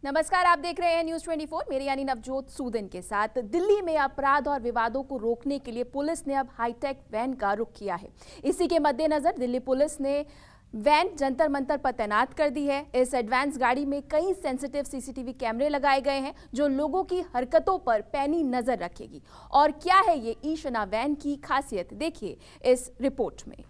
नमस्कार, आप देख रहे हैं न्यूज़ 24। मेरे यानी नवजोत सूदन के साथ। दिल्ली में अपराध और विवादों को रोकने के लिए पुलिस ने अब हाईटेक वैन का रुख किया है। इसी के मद्देनजर दिल्ली पुलिस ने वैन जंतर मंतर पर तैनात कर दी है। इस एडवांस गाड़ी में कई सेंसिटिव सीसीटीवी कैमरे लगाए गए हैं जो लोगों की हरकतों पर पैनी नजर रखेगी। और क्या है ये ईशना वैन की खासियत, देखिए इस रिपोर्ट में।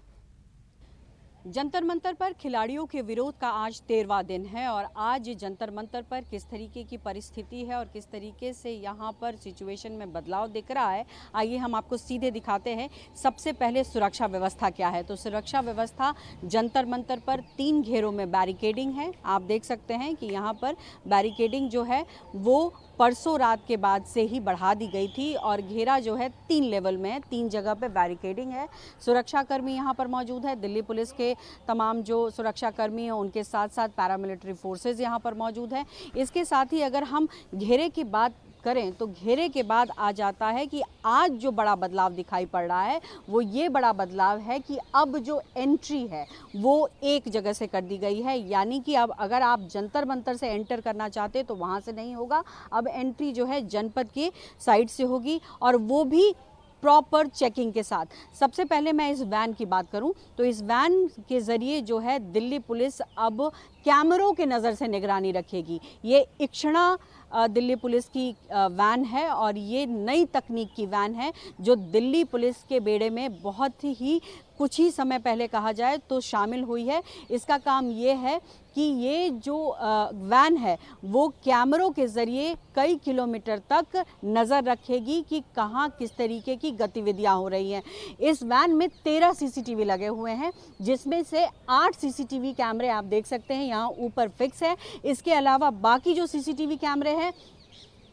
जंतर मंतर पर खिलाड़ियों के विरोध का आज 13वां दिन है और आज जंतर मंतर पर किस तरीके की परिस्थिति है और किस तरीके से यहाँ पर सिचुएशन में बदलाव दिख रहा है, आइए हम आपको सीधे दिखाते हैं। सबसे पहले सुरक्षा व्यवस्था क्या है, तो सुरक्षा व्यवस्था जंतर मंतर पर 3 घेरों में बैरिकेडिंग है। आप देख सकते हैं कि यहाँ पर बैरिकेडिंग जो है वो परसों रात के बाद से ही बढ़ा दी गई थी और घेरा जो है 3 लेवल में है, 3 जगह पे बैरिकेडिंग है। सुरक्षाकर्मी यहाँ पर मौजूद है। दिल्ली पुलिस के तमाम जो सुरक्षाकर्मी हैं उनके साथ साथ पैरामिलिट्री फोर्सेस यहाँ पर मौजूद हैं। इसके साथ ही अगर हम घेरे की बात करें तो घेरे के बाद आ जाता है कि आज जो बड़ा बदलाव दिखाई पड़ रहा है वो ये बड़ा बदलाव है कि अब जो एंट्री है वो एक जगह से कर दी गई है। यानी कि अब अगर आप जंतर मंतर से एंटर करना चाहते तो वहाँ से नहीं होगा, अब एंट्री जो है जनपद के साइड से होगी और वो भी प्रॉपर चेकिंग के साथ। सबसे पहले मैं इस वैन की बात करूं तो इस वैन के ज़रिए जो है दिल्ली पुलिस अब कैमरों के नज़र से निगरानी रखेगी। ये इक्षणा दिल्ली पुलिस की वैन है और ये नई तकनीक की वैन है जो दिल्ली पुलिस के बेड़े में बहुत ही कुछ ही समय पहले कहा जाए तो शामिल हुई है। इसका काम ये है कि ये जो वैन है वो कैमरों के ज़रिए कई किलोमीटर तक नज़र रखेगी कि कहाँ किस तरीके की गतिविधियाँ हो रही हैं। इस वैन में 13 सीसीटीवी लगे हुए हैं जिसमें से 8 सीसीटीवी कैमरे आप देख सकते हैं यहाँ ऊपर फिक्स है। इसके अलावा बाकी जो सीसीटीवी कैमरे हैं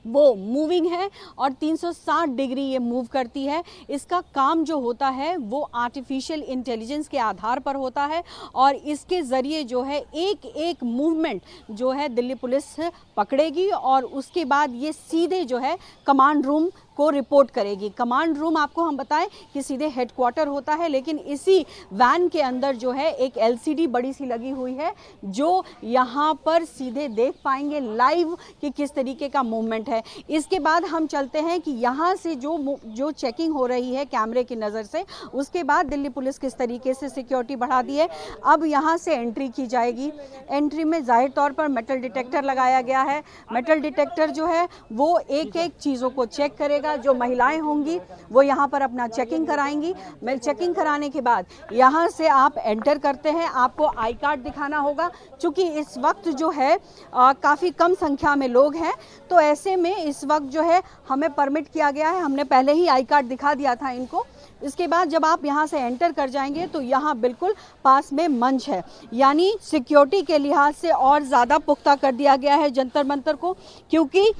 वो मूविंग है और 360 डिग्री ये मूव करती है। इसका काम जो होता है वो आर्टिफिशियल इंटेलिजेंस के आधार पर होता है और इसके ज़रिए जो है एक एक मूवमेंट जो है दिल्ली पुलिस पकड़ेगी और उसके बाद ये सीधे जो है कमांड रूम को रिपोर्ट करेगी। कमांड रूम आपको हम बताएं कि सीधे हेडक्वार्टर होता है, लेकिन इसी वैन के अंदर जो है एक LCD बड़ी सी लगी हुई है जो यहाँ पर सीधे देख पाएंगे लाइव कि किस तरीके का मूवमेंट है। इसके बाद हम चलते हैं कि यहाँ से जो चेकिंग हो रही है कैमरे की नज़र से, उसके बाद दिल्ली पुलिस किस तरीके से सिक्योरिटी बढ़ा दी है। अब यहाँ से एंट्री की जाएगी। एंट्री में जाहिर तौर पर मेटल डिटेक्टर लगाया गया है। मेटल डिटेक्टर जो है वो एक एक चीज़ों को चेक करेगा। जो महिलाएं होंगी वो यहाँ पर अपना चेकिंग कराएंगी। चेकिंग कराने के बाद यहाँ से आप एंटर करते हैं, आपको आई कार्ड दिखाना होगा। चूँकि इस वक्त जो है काफ़ी कम संख्या में लोग हैं तो ऐसे में इस वक्त जो है हमें परमिट किया गया है। हमने पहले ही आई कार्ड दिखा दिया था इनको। इसके बाद जब आप यहाँ से एंटर कर जाएंगे तो यहाँ बिल्कुल पास में मंच है, यानी सिक्योरिटी के लिहाज से और ज़्यादा पुख्ता कर दिया गया है जंतर मंतर को, क्योंकि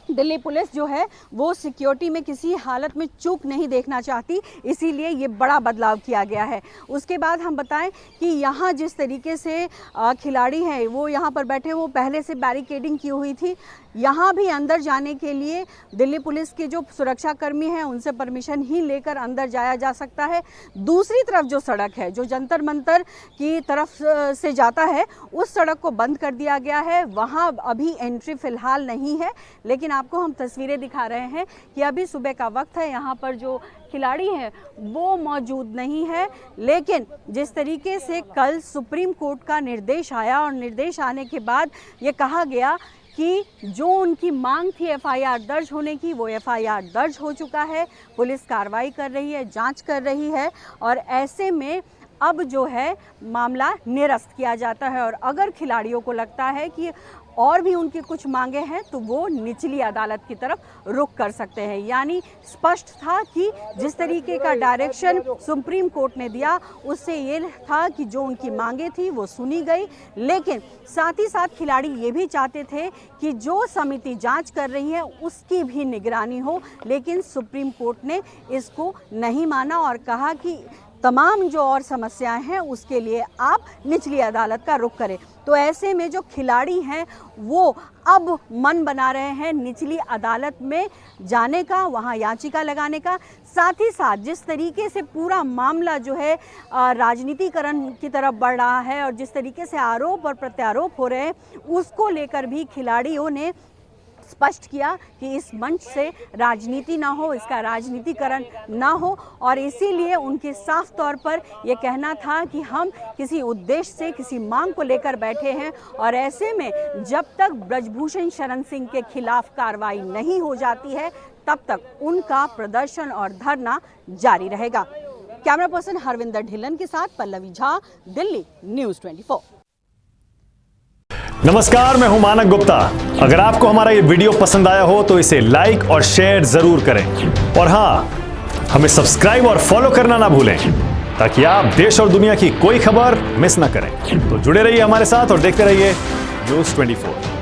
दिल्ली पुलिस जो है वो सिक्योरिटी में किसी हालत में चूक नहीं देखना चाहती, इसीलिए ये बड़ा बदलाव किया गया है। उसके बाद हम बताएं कि यहाँ जिस तरीके से खिलाड़ी हैं वो यहाँ पर बैठे, वो पहले से बैरिकेडिंग की हुई थी। यहाँ भी अंदर जाने के लिए दिल्ली पुलिस के जो सुरक्षाकर्मी हैं उनसे परमिशन ही लेकर अंदर जाया जा सकता है। दूसरी तरफ जो सड़क है जो जंतर मंतर की तरफ से जाता है उस सड़क को बंद कर दिया गया है। वहाँ अभी एंट्री फ़िलहाल नहीं है, लेकिन आपको हम तस्वीरें दिखा रहे हैं कि अभी सुबह का वक्त है। यहाँ पर जो खिलाड़ी हैं वो मौजूद नहीं है, लेकिन जिस तरीके से कल सुप्रीम कोर्ट का निर्देश आया और निर्देश आने के बाद ये कहा गया कि जो उनकी मांग थी FIR दर्ज होने की वो FIR दर्ज हो चुका है। पुलिस कार्रवाई कर रही है, जांच कर रही है और ऐसे में अब जो है मामला निरस्त किया जाता है और अगर खिलाड़ियों को लगता है कि और भी उनकी कुछ मांगे हैं तो वो निचली अदालत की तरफ रुख कर सकते हैं। यानी स्पष्ट था कि जिस तरीके का डायरेक्शन सुप्रीम कोर्ट ने दिया उससे ये था कि जो उनकी मांगे थी वो सुनी गई, लेकिन साथ ही साथ खिलाड़ी ये भी चाहते थे कि जो समिति जांच कर रही है उसकी भी निगरानी हो, लेकिन सुप्रीम कोर्ट ने इसको नहीं माना और कहा कि तमाम जो और समस्याएं हैं उसके लिए आप निचली अदालत का रुख करें। तो ऐसे में जो खिलाड़ी हैं वो अब मन बना रहे हैं निचली अदालत में जाने का, वहां याचिका लगाने का। साथ ही साथ जिस तरीके से पूरा मामला जो है राजनीतिकरण की तरफ बढ़ रहा है और जिस तरीके से आरोप और प्रत्यारोप हो रहे हैं उसको लेकर भी खिलाड़ियों ने स्पष्ट किया कि इस मंच से राजनीति ना हो, इसका राजनीतिकरण ना हो। और इसीलिए उनके साफ तौर पर यह कहना था कि हम किसी उद्देश्य से, किसी मांग को लेकर बैठे हैं और ऐसे में जब तक ब्रजभूषण शरण सिंह के खिलाफ कार्रवाई नहीं हो जाती है तब तक उनका प्रदर्शन और धरना जारी रहेगा। कैमरा पर्सन हरविंदर ढिल्लन के साथ पल्लवी झा, दिल्ली न्यूज़ 24। नमस्कार, मैं हूं मानक गुप्ता। अगर आपको हमारा ये वीडियो पसंद आया हो तो इसे लाइक और शेयर जरूर करें और हां, हमें सब्सक्राइब और फॉलो करना ना भूलें ताकि आप देश और दुनिया की कोई खबर मिस ना करें। तो जुड़े रहिए हमारे साथ और देखते रहिए न्यूज़ 24।